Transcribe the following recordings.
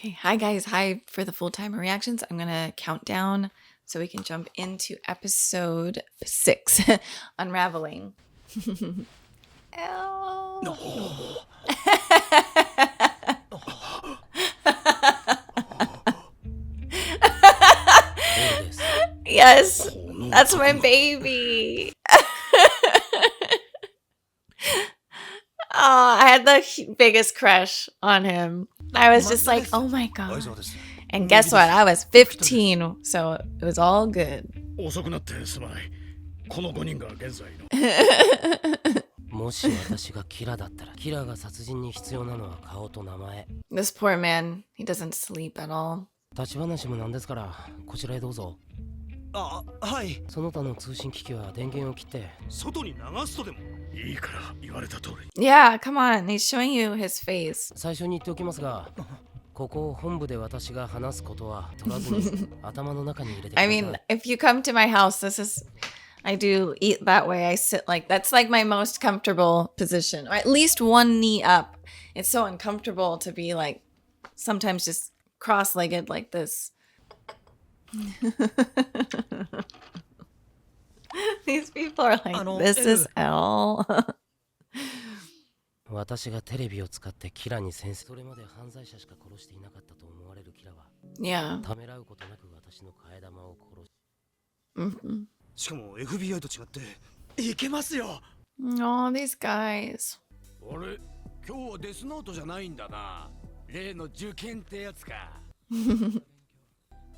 Okay, hi guys. Hi for the full-timer reactions. I'm gonna count down so we can jump into episode 6, Unraveling. Oh. Yes, that's my baby. Oh, I had the biggest crush on him. I was just like, oh my god. And guess what? I was 15, so it was all good. もし私がキラだったら、キラが殺人に必要なのは顔と名前。This poor man, he doesn't sleep at all. 立ち話もなんですから、こちらへどうぞ。あ、はい。その他の通信機器は電源を切って。外に流すとでもいいから言われた通り。Yeah, come on. He's showing you his face. 最初に言っておきますが、ここ本部で私が話すことは取らずに頭の中に入れてください。I mean, if you come to my house, this is... I do eat that way. I sit like... That's like my most comfortable position. Or at least one knee up. It's so uncomfortable to be like... Sometimes just cross-legged like this. These people are like, this is L. 私がテレビを使ってキラに先生、それまで犯罪者しか殺していなかったと思われるキラは、Yeah. ためらうことなく私の替え玉を殺Mm-hmm. しかも FBI と違っていけますよ。Oh, these guys. あれ、今日はデスノートじゃないんだな。例の受験ってやつか。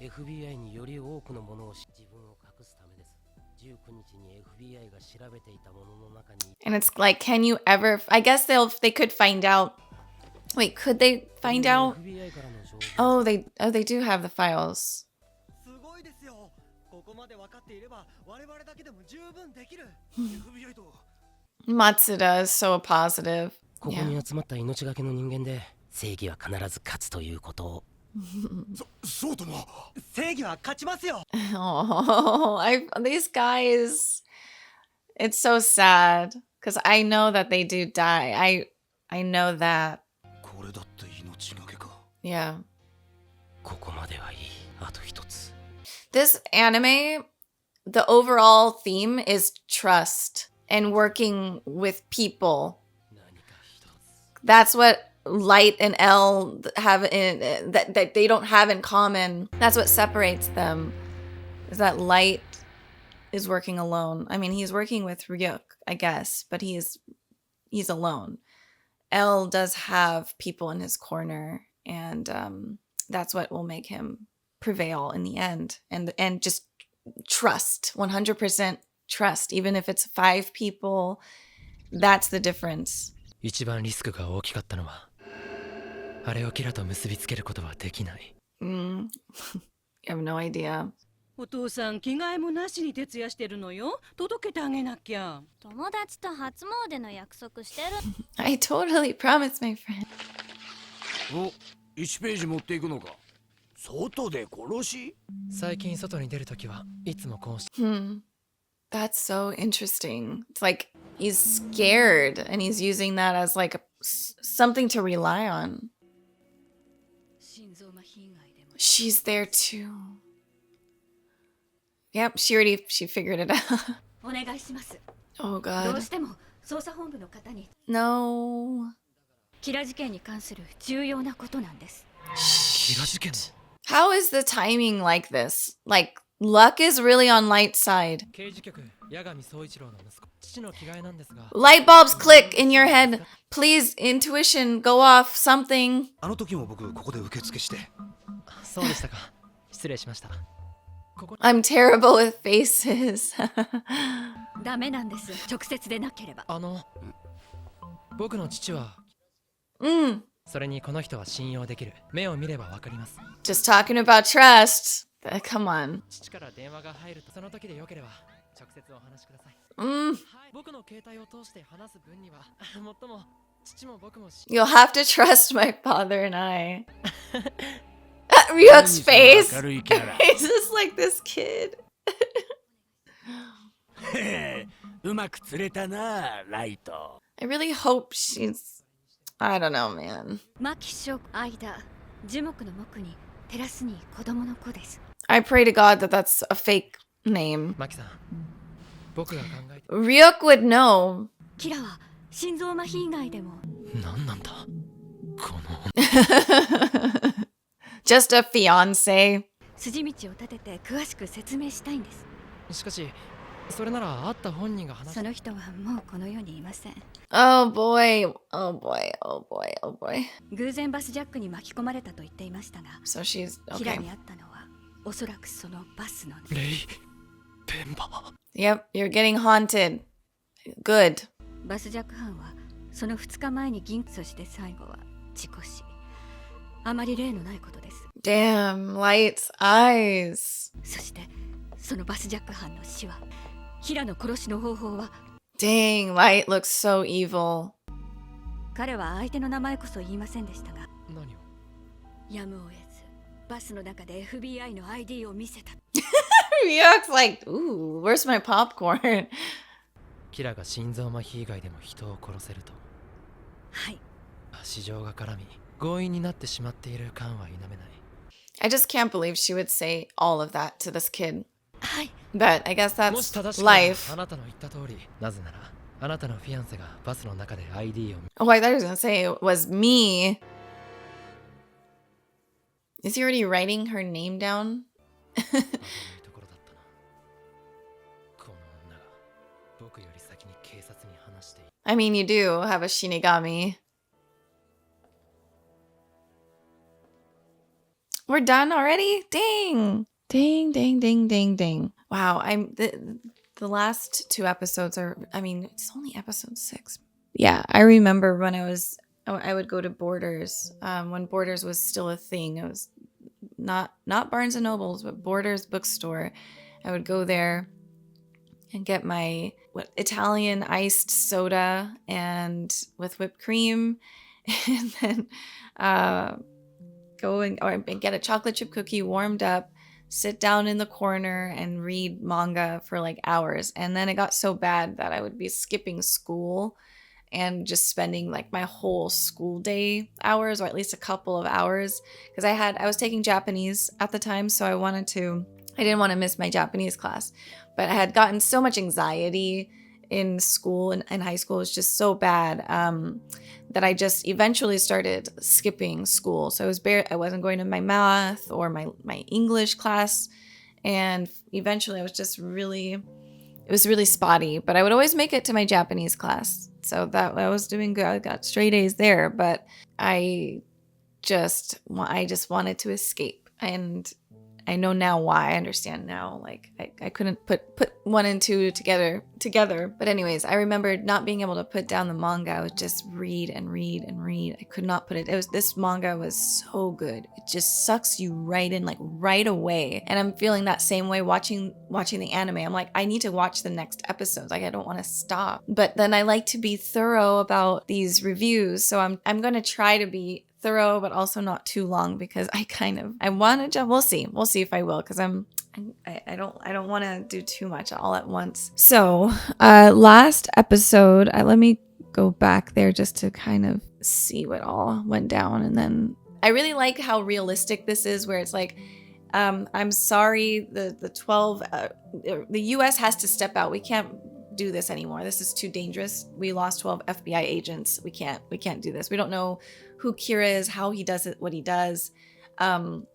FBI により多くのものを自分を隠すためです。19日に FBI が調べていたものの中に。And it's like, can you ever... I guess they could find out... Wait, could they find out? Oh, they do have the files. すごいですよ。ここまで分かっていれば我々だけでも十分できる。FBI と Matsuda is so positive. ここに集まった命がけの人間で正義は必ず勝つということを。そうとも正義は勝ちますよ。Oh, these guys... It's so sad. Because I know that they do die. I know that. これだって命がけか。Yeah. ここまではいい。あと一つ。This anime, the overall theme is trust and working with people. That's what Light and L have in that they don't have in common. That's what separates them. Is that Light is working alone. I mean, he's working with Ryuk, I guess, but he's alone. L does have people in his corner, and that's what will make him prevail in the end. And just trust, 100% trust, even if it's 5 people. That's the difference. 一番リスクが大きかったのは、あれをキラと結びつけることはできない。You have no idea. お父さん着替えもなしに徹夜してるのよ。届けてあげなきゃ。友達と初詣の約束してる。I totally promised, my friend. お、1ページ持っていくのか。外で殺し？最近外に出るときはいつもこうし。That's so interesting. It's like he's scared and he's using that as like something to rely on. She's there too. Yep, she figured it out. お願いします。 Oh ど god. うしても捜査本部の方に No. キラ事件に関する重要なことなんです。キラ事件？ How is the timing like this? Like luck is really on Light's side. 刑事局八神総一郎の息子。父の着替えなんですが。Light bulbs click in your head. Please, intuition, go off something. あの時も僕ここで受付して。そうでしたか。失礼しました。I'm terrible with faces. ダメなんです。直接でなければ。僕の父は。それにこの人は信用できる。目を見ればわかります。Just talking about trust. Come on. 父から電話が入るとその時でよければ直接お話しください。僕の携帯を通して話す分にはもっとも父も僕も。You'll have to trust my father and I. Ryuk's face. He's just like this kid. うまく釣れたな、ライト。I really hope she's... I don't know, man. 牧所間樹木の木に照らすに子供の子です。 I pray to God that that's a fake name. マキさん、僕が考えて Ryuk would know. キラは心臓麻痺以外でも何なんだこの Just a fiance. 筋道を立てて詳しく説明したいんです。しかしそれなら会った本人が話すその人はもうこの世にいません。 Oh boy. Oh boy. Oh boy. Oh boy. 偶然バスジャックに巻き込まれたと言っていましたが、 So she's キラ okay. に会ったのはおそらくそのバスのレイペンバ Yep, you're getting haunted. Good. バスジャック犯はその2日前に銀そして最後は事故死。あまり例のないことです。 Damn, Light's eyes. そしてそのバスジャック犯の死は、ヒラの殺しの方法は、 Dang, Light looks so evil. 彼は相手の名前こそ言いませんでしたが、何をやむを得ずバスの中で FBI の ID を見せた。 Ryuk's like, ooh, where's my popcorn? キラが心臓麻痺以外でも人を殺せるとはい。市場が絡み強引になってしまっている感は否めない I just can't believe she would say all of that to this kid. はい。 But I guess もし that's 正しければ life. あなたの言った通りなぜならあなたのフィアンセがバスの中で ID を Oh, I thought he was gonna say it was me. Is he already writing her name down? 危ないところだったなこの女が僕より先に警察に話している I mean, you do have a Shinigami. We're done already? Dang. Dang, dang, dang, dang, dang. Wow, the last 2 episodes are, I mean, it's only episode 6. Yeah, I remember when I would go to Borders, when Borders was still a thing. It was not Barnes and Nobles, but Borders bookstore. I would go there and get my Italian iced soda and with whipped cream, and then go and get a chocolate chip cookie warmed up, sit down in the corner and read manga for like hours. And then it got so bad that I would be skipping school and just spending like my whole school day hours, or at least a couple of hours, because I was taking Japanese at the time, so I didn't want to miss my Japanese class. But I had gotten so much anxiety in school and in high school. It was just so bad that I just eventually started skipping school. So I wasn't going to my math or my English class, and eventually it was really spotty. But I would always make it to my Japanese class, so that I was doing good. I got straight A's there, but I just wanted to escape, and I know now why. I understand now. Like I couldn't put 1 and 2 together. But anyways, I remember not being able to put down the manga. I would just read and read and read. I could not put it. This manga was so good. It just sucks you right in, like right away. And I'm feeling that same way watching the anime. I'm like, I need to watch the next episodes. Like I don't want to stop. But then I like to be thorough about these reviews, so I'm going to try to be thorough, but also not too long, because I want to jump. We'll see if I will, because I don't want to do too much all at once. So last episode, let me go back there just to kind of see what all went down. And then I really like how realistic this is, where it's like, I'm sorry, the 12 the US has to step out. We can't do this anymore. This is too dangerous. We lost 12 FBI agents. We can't do this. We don't know who Kira is, how he does it, what he does. And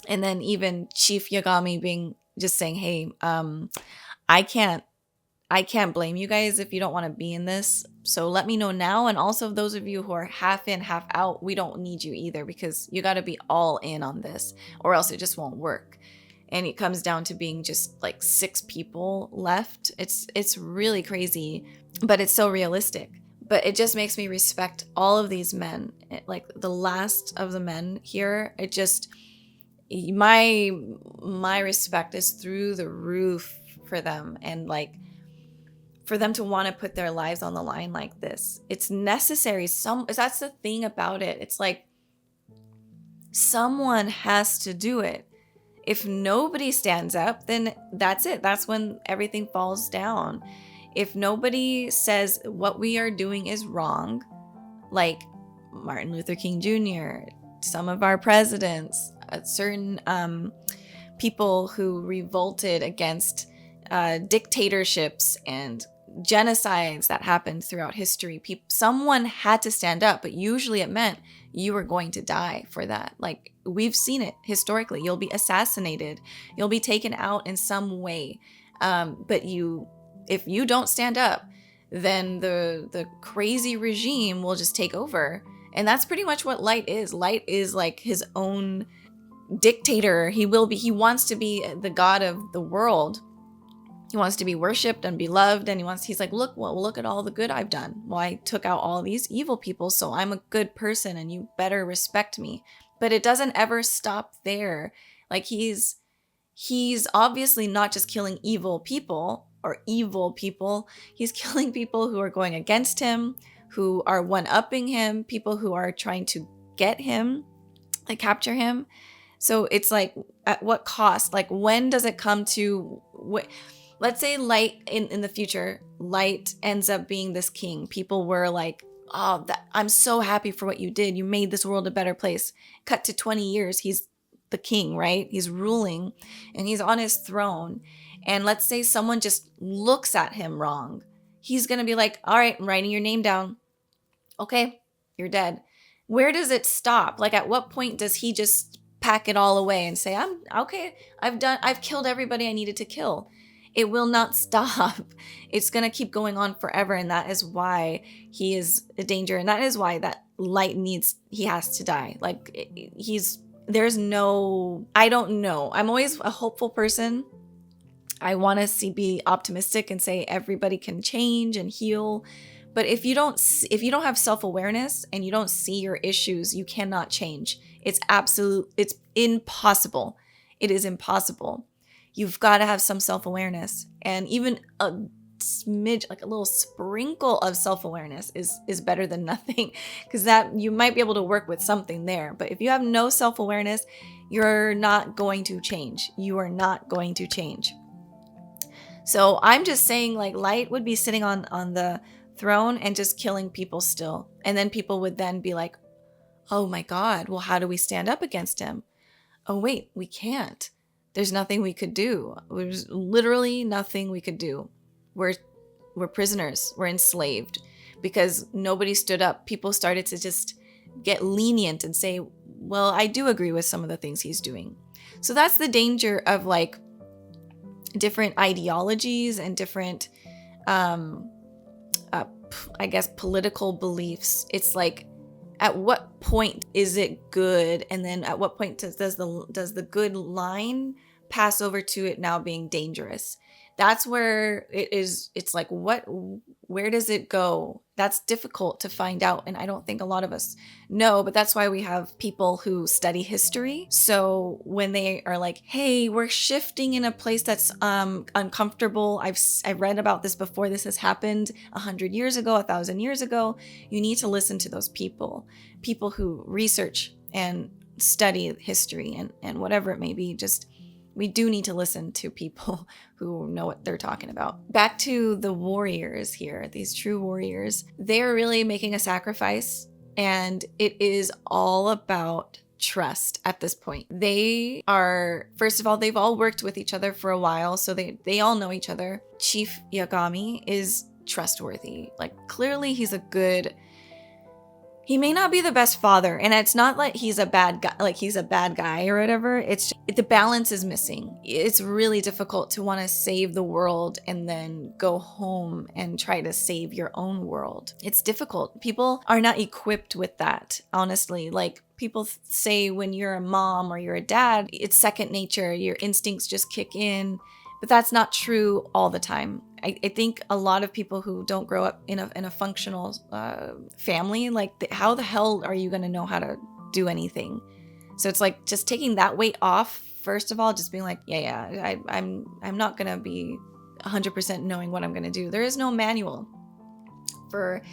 then even Chief Yagami just saying, hey, I can't blame you guys if you don't want to be in this. So let me know now. And also those of you who are half in, half out, we don't need you either, because you got to be all in on this, or else it just won't work. And it comes down to being just like 6 people left. It's really crazy, but it's so realistic. But it just makes me respect all of these men. Like the last of the men here, it just, my respect is through the roof for them. And like, for them to want to put their lives on the line like this, it's necessary. That's the thing about it. It's like, someone has to do it. If nobody stands up, then that's it. That's when everything falls down. If nobody says what we are doing is wrong, like Martin Luther King Jr., some of our presidents, certain people who revolted against dictatorships and genocides that happened throughout history. Someone had to stand up, but usually it meant you were going to die for that. Like, we've seen it historically. You'll be assassinated. You'll be taken out in some way. But if you don't stand up, then the crazy regime will just take over. And that's pretty much what Light is. Light is like his own dictator. He wants to be the god of the world. He wants to be worshipped and beloved, and he's like, look at all the good I've done. Well, I took out all these evil people, so I'm a good person and you better respect me. But it doesn't ever stop there. Like, he's obviously not just killing evil people. He's killing people who are going against him, who are one-upping him, people who are trying to get him, like capture him. So it's like, at what cost? Like, when does it come to... Let's say Light in the future, Light ends up being this king. People were like, oh, I'm so happy for what you did. You made this world a better place. Cut to 20 years, he's the king, right? He's ruling and he's on his throne. And let's say someone just looks at him wrong. He's going to be like, all right, I'm writing your name down. Okay, you're dead. Where does it stop? Like, at what point does he just pack it all away and say, I'm okay, I've killed everybody I needed to kill? It will not stop. It's going to keep going on forever. And that is why he is a danger. And that is why that Light he has to die. Like, I don't know. I'm always a hopeful person. I want to be optimistic and say everybody can change and heal. But if you don't have self-awareness and you don't see your issues, you cannot change. It's impossible. It is impossible. You've got to have some self-awareness, and even a smidge, like a little sprinkle of self-awareness is better than nothing, because that you might be able to work with something there. But if you have no self-awareness, you're not going to change. You are not going to change. So I'm just saying, like, Light would be sitting on the throne and just killing people still. And then people would then be like, oh my God, well, how do we stand up against him? Oh wait, we can't. There's nothing we could do. There's literally nothing we could do. We're prisoners. We're enslaved because nobody stood up. People started to just get lenient and say, well, I do agree with some of the things he's doing. So that's the danger of, like, different ideologies and different, I guess, political beliefs. It's like, at what point is it good? And then at what point does the good line pass over to it now being dangerous? That's where it is. It's like, where does it go? That's difficult to find out. And I don't think a lot of us know, but that's why we have people who study history. So when they are like, hey, we're shifting in a place that's uncomfortable. I've read about this before. This has happened 100 years ago, 1,000 years ago. You need to listen to those people who research and study history and whatever it may be. Just, we do need to listen to people who know what they're talking about. Back to the warriors here, these true warriors. They're really making a sacrifice, and it is all about trust at this point. They are, first of all, they've all worked with each other for a while, so they all know each other. Chief Yagami is trustworthy. Like, clearly he's a good... He may not be the best father, and it's not like he's a bad guy, or whatever. It's just, the balance is missing. It's really difficult to want to save the world and then go home and try to save your own world. It's difficult. People are not equipped with that, honestly. Like, people say when you're a mom or you're a dad, it's second nature. Your instincts just kick in. But that's not true all the time. I think a lot of people who don't grow up in a functional family, like, how the hell are you going to know how to do anything? So it's like just taking that weight off. First of all, just being like, I'm not going to be 100% knowing what I'm going to do. There is no manual for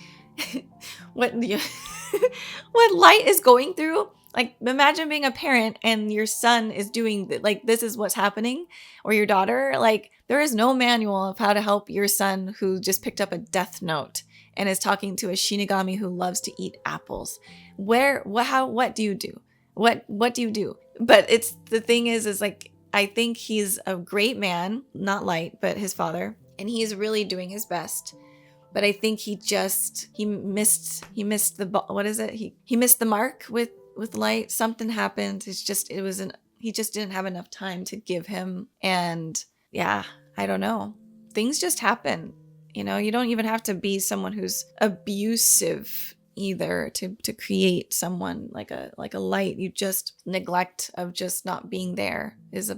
what Light is going through. Like, imagine being a parent and your son is doing, like, this is what's happening, or your daughter. Like, there is no manual of how to help your son who just picked up a death note and is talking to a Shinigami who loves to eat apples. What do you do? What do you do? But it's the thing is like, I think he's a great man, not Light, but his father, and he's really doing his best. But I think he missed what is it? He missed the mark with Light. Something happened. He just didn't have enough time to give him. And yeah, I don't know. Things just happen. You know, you don't even have to be someone who's abusive either to create someone like a Light. You just neglect of just not being there is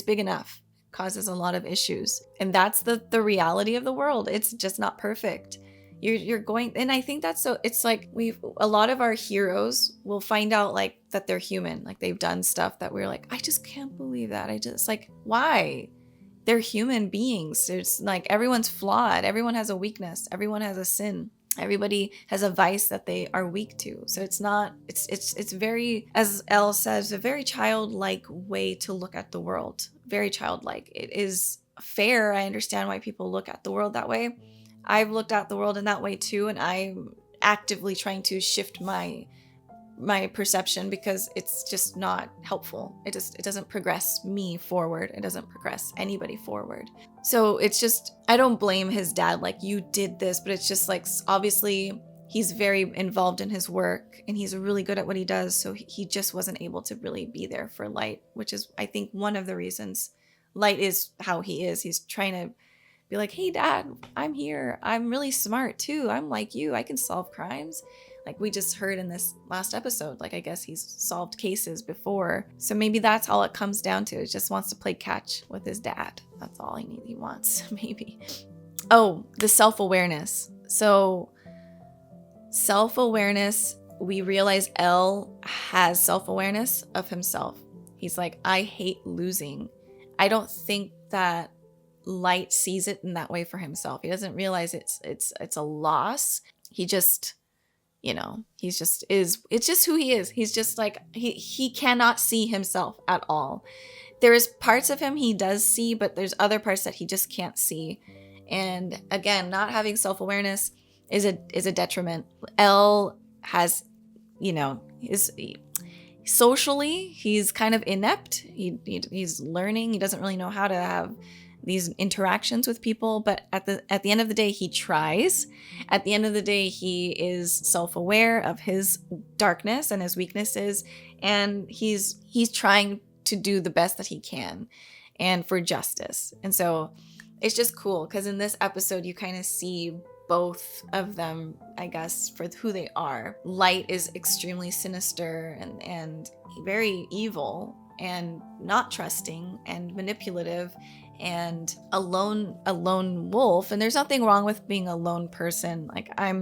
big enough. Causes a lot of issues, and that's the reality of the world. It's just not perfect. You're going, and I think that's so. It's like a lot of our heroes will find out like that they're human, like they've done stuff that we're like, I just can't believe that. I just like, why? They're human beings. It's like everyone's flawed. Everyone has a weakness. Everyone has a sin. Everybody has a vice that they are weak to. So it's very, as Elle says, a very childlike way to look at the world. Very childlike. It is fair. I understand why people look at the world that way. I've looked at the world in that way too, and I'm actively trying to shift my perception because it's just not helpful. It doesn't progress me forward. It doesn't progress anybody forward. So it's just, I don't blame his dad like, you did this, but it's just like, obviously he's very involved in his work and he's really good at what he does. So he just wasn't able to really be there for Light, which is, I think, one of the reasons Light is how he is. He's trying to be like, hey dad, I'm here. I'm really smart too. I'm like you. I can solve crimes. Like we just heard in this last episode, like I guess he's solved cases before. So maybe that's all it comes down to. He just wants to play catch with his dad. That's all he wants, maybe. Oh, the self-awareness. So self-awareness, we realize Elle has self-awareness of himself. He's like, I hate losing. I don't think that Light sees it in that way for himself. He doesn't realize it's a loss. He just, you know, it's just who he is. He's just like, he cannot see himself at all. There is parts of him he does see, but there's other parts that he just can't see. And again, not having self-awareness is a detriment. Elle has, you know, socially, he's kind of inept. He's learning. He doesn't really know how to have these interactions with people, but at the end of the day, he tries. At the end of the day, he is self-aware of his darkness and his weaknesses, and he's trying to do the best that he can and for justice. And so it's just cool because in this episode, you kind of see both of them, I guess, for who they are. Light is extremely sinister and very evil and not trusting and manipulative and a lone wolf. And there's nothing wrong with being a lone person. Like I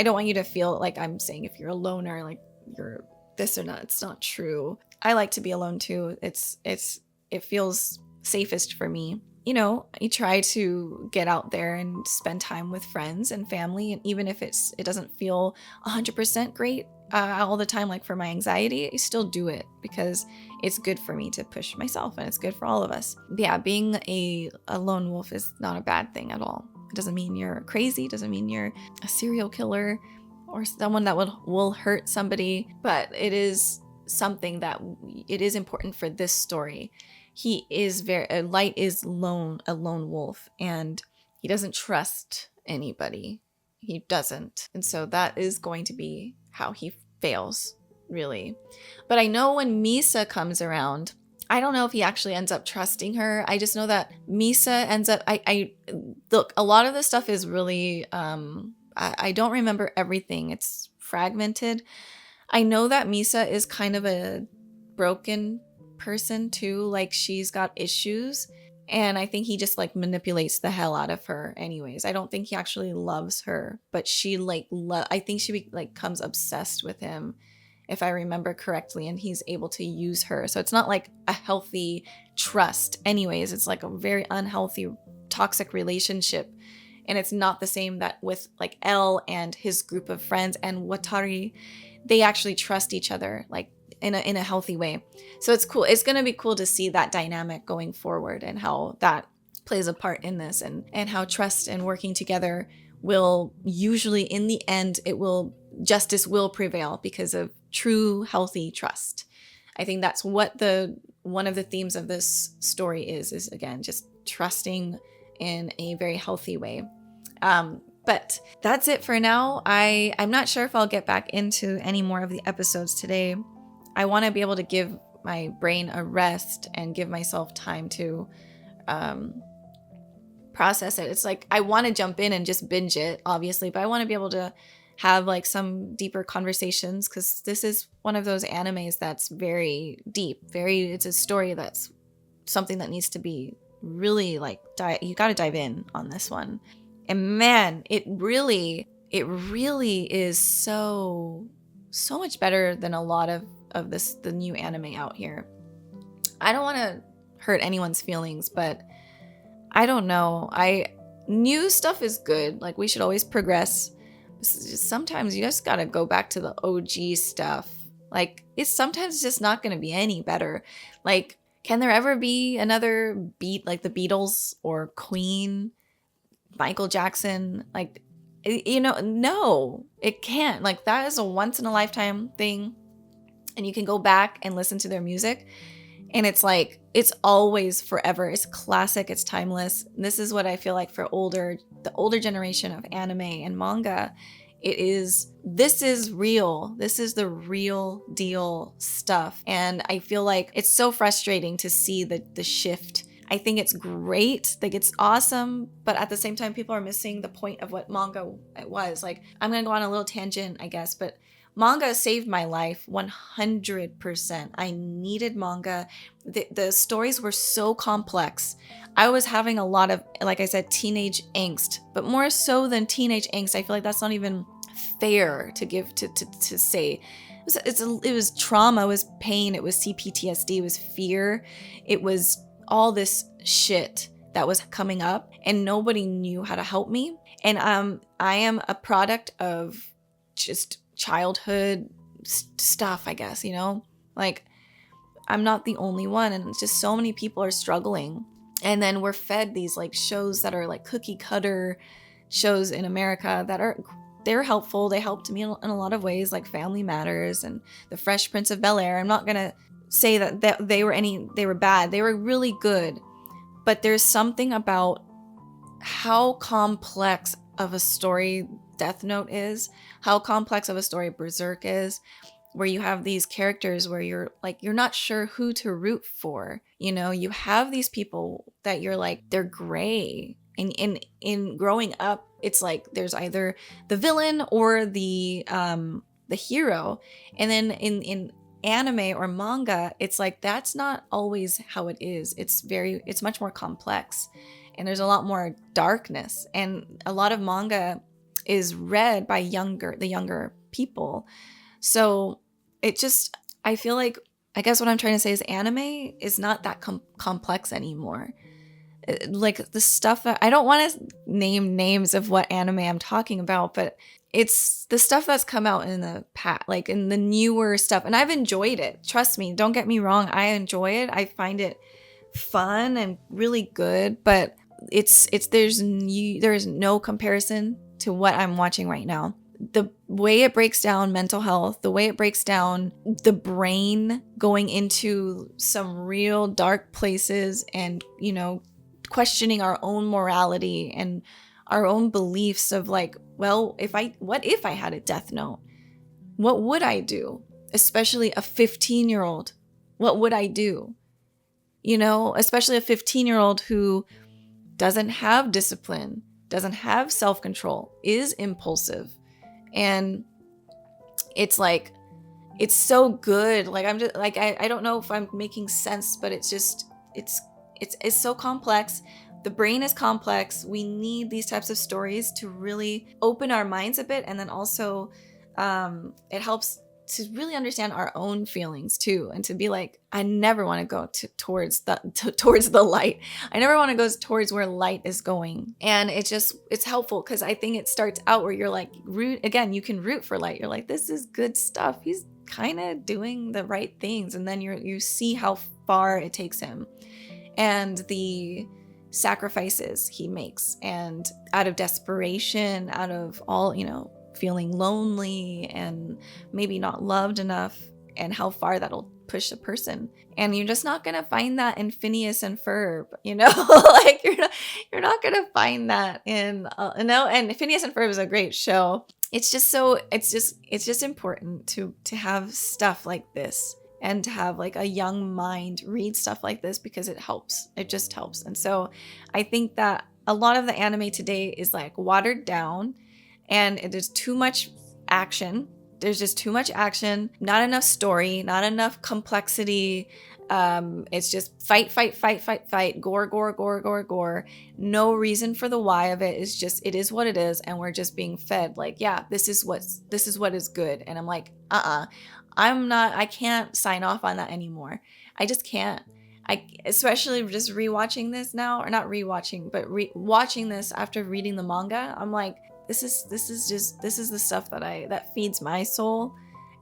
don't want you to feel like I'm saying if you're a loner, like you're this or not. It's not true. I like to be alone too. It feels safest for me. You know, I try to get out there and spend time with friends and family. And even if it doesn't feel 100% great all the time, like for my anxiety, I still do it because it's good for me to push myself and it's good for all of us. Yeah, being a lone wolf is not a bad thing at all. It doesn't mean you're crazy. It doesn't mean you're a serial killer or someone that will hurt somebody. But it is something that it is important for this story. He is Light is a lone wolf, and he doesn't trust anybody. He doesn't. And so that is going to be how he fails, really. But I know when Misa comes around, I don't know if he actually ends up trusting her. I just know that Misa ends up, look, a lot of this stuff is really, I don't remember everything. It's fragmented. I know that Misa is kind of a broken person too, like she's got issues, and I think he just like manipulates the hell out of her anyways. I don't think he actually loves her, but she I think she becomes obsessed with him, if I remember correctly, and he's able to use her. So it's not like a healthy trust anyways. It's like a very unhealthy, toxic relationship. And it's not the same that with like Elle and his group of friends and Watari, they actually trust each other like in a healthy way. So it's cool. It's going to be cool to see that dynamic going forward and how that plays a part in this, and how trust and working together will usually, in the end, it will justice will prevail because of true, healthy trust. I think that's what one of the themes of this story is again, just trusting in a very healthy way. But that's it for now. I'm not sure if I'll get back into any more of the episodes today. I want to be able to give my brain a rest and give myself time to process it. It's like I want to jump in and just binge it, obviously, but I want to be able to have like some deeper conversations, because this is one of those animes that's very deep, it's a story that's something that needs to be really like you got to dive in on this one. And man, it really is so much better than a lot of the new anime out here. I don't want to hurt anyone's feelings, but I don't know. New stuff is good. Like, we should always progress. Sometimes you just gotta go back to the OG stuff. Like, it's sometimes just not gonna be any better. Like, can there ever be another beat like the Beatles or Queen, Michael Jackson? Like, you know, no, it can't. Like, that is a once in a lifetime thing, and you can go back and listen to their music, and it's like, it's always forever. It's classic. It's timeless. This is what I feel like for the older generation of anime and manga. This is real. This is the real deal stuff. And I feel like it's so frustrating to see the shift. I think it's great. Like, it's awesome. But at the same time, people are missing the point of what manga was. Like, I'm going to go on a little tangent, I guess, but manga saved my life 100%. I needed manga. The stories were so complex. I was having a lot of, like I said, teenage angst, but more so than teenage angst, I feel like that's not even fair to give to say. It was trauma, it was pain, it was CPTSD, it was fear, it was all this shit that was coming up, and nobody knew how to help me. And I am a product of just childhood stuff, I guess, you know? Like, I'm not the only one, and just so many people are struggling. And then we're fed these like shows that are like cookie cutter shows in America that they're helpful. They helped me in a lot of ways, like Family Matters and The Fresh Prince of Bel-Air. I'm not gonna say that they were bad. They were really good. But there's something about how complex of a story Death Note is, how complex of a story Berserk is, where you have these characters where you're not sure who to root for. You know, you have these people that you're like, they're gray. And in growing up, it's like there's either the villain or the hero. And then in anime or manga, it's like that's not always how it is. It's much more complex, and there's a lot more darkness, and a lot of manga is read by the younger people. So I feel like, I guess what I'm trying to say is anime is not that complex anymore. Like, the stuff that, I don't want to name names of what anime I'm talking about, but it's the stuff that's come out in the past, like in the newer stuff. And I've enjoyed it. Trust me, don't get me wrong. I enjoy it. I find it fun and really good, but there's no comparison to what I'm watching right now. The way it breaks down mental health, the way it breaks down the brain going into some real dark places, and, you know, questioning our own morality and our own beliefs of like, well, what if I had a Death Note? What would I do? Especially a 15-year-old. What would I do? You know, especially a 15-year-old who doesn't have discipline, doesn't have self-control, is impulsive. And it's like, it's so good. Like, I'm just like, I don't know if I'm making sense, but it's so complex. The brain is complex. We need these types of stories to really open our minds a bit. And then also it helps to really understand our own feelings too, and to be like, I never want to go towards the light. I never want to go towards where light is going. And it's helpful, because I think it starts out where you're like, you can root for light. You're like, this is good stuff. He's kind of doing the right things. And then you see how far it takes him, and the sacrifices he makes, and out of desperation, out of all, you know, feeling lonely and maybe not loved enough, and how far that'll push a person. And you're just not gonna find that in Phineas and Ferb, you know. Like you're not gonna find that in no. And Phineas and Ferb is a great show. It's just important to have stuff like this, and to have like a young mind read stuff like this, because it helps. It just helps. And so I think that a lot of the anime today is like watered down, and it is too much action. There's just too much action, not enough story, not enough complexity. It's just fight, gore. No reason for the why of it. It's just, it is what it is, and we're just being fed like, yeah, this is what is good. And I'm like, I can't sign off on that anymore. I just can't. Especially just rewatching this now, or not rewatching, but watching this after reading the manga. I'm like, this is the stuff that feeds my soul.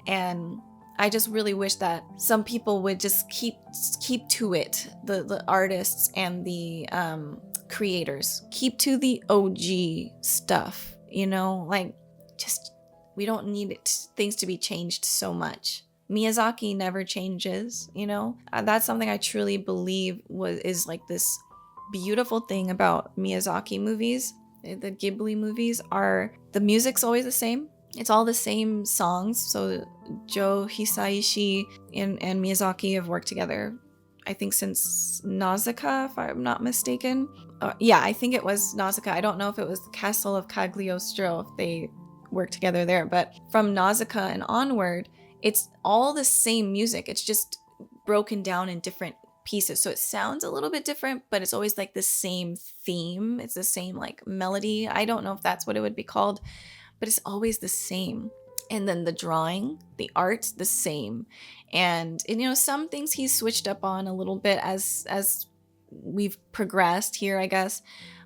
And I just really wish that some people would just keep to it. The artists and the creators keep to the OG stuff, you know, like, just, we don't need things to be changed so much. Miyazaki never changes, you know. That's something I truly believe is like this beautiful thing about Miyazaki movies. The Ghibli movies are, the music's always the same. It's all the same songs. So Joe Hisaishi and Miyazaki have worked together, I think, since Nausicaa, if I'm not mistaken. Yeah, I think it was Nausicaa. I don't know if it was the Castle of Cagliostro, if they worked together there. But from Nausicaa and onward, it's all the same music. It's just broken down in different pieces. So it sounds a little bit different, but it's always like the same theme. It's the same like melody. I don't know if that's what it would be called, but it's always the same. And then the drawing, the art, the same. And you know, some things he's switched up on a little bit as we've progressed here, I guess.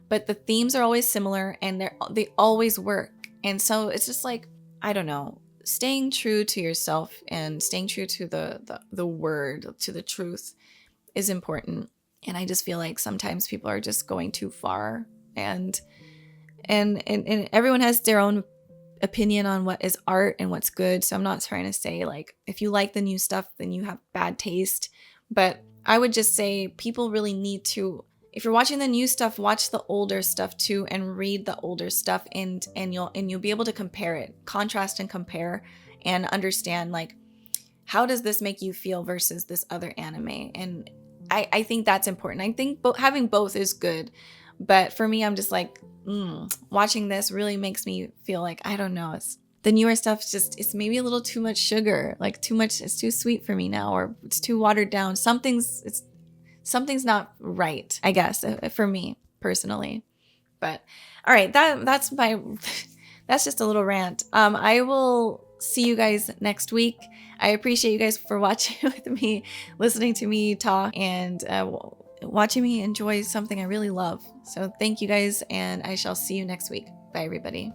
But the themes are always similar, and they always work. And so it's just like, I don't know, staying true to yourself and staying true to the word, to the truth, is important. And I just feel like sometimes people are just going too far, and everyone has their own opinion on what is art and what's good. So I'm not trying to say like, if you like the new stuff, then you have bad taste. But I would just say people really need to, if you're watching the new stuff, watch the older stuff too, and read the older stuff, and you'll be able to compare it, contrast and compare, and understand like, how does this make you feel versus this other anime? And I think that's important. I think having both is good. But for me, I'm just like, watching this really makes me feel like, I don't know, it's the newer stuff, it's maybe a little too much sugar, like too much, it's too sweet for me now, or it's too watered down. Something's not right, I guess, for me personally. But all right, that's just a little rant. I will see you guys next week. I appreciate you guys for watching with me, listening to me talk, and watching me enjoy something I really love. So thank you guys, and I shall see you next week. Bye, everybody.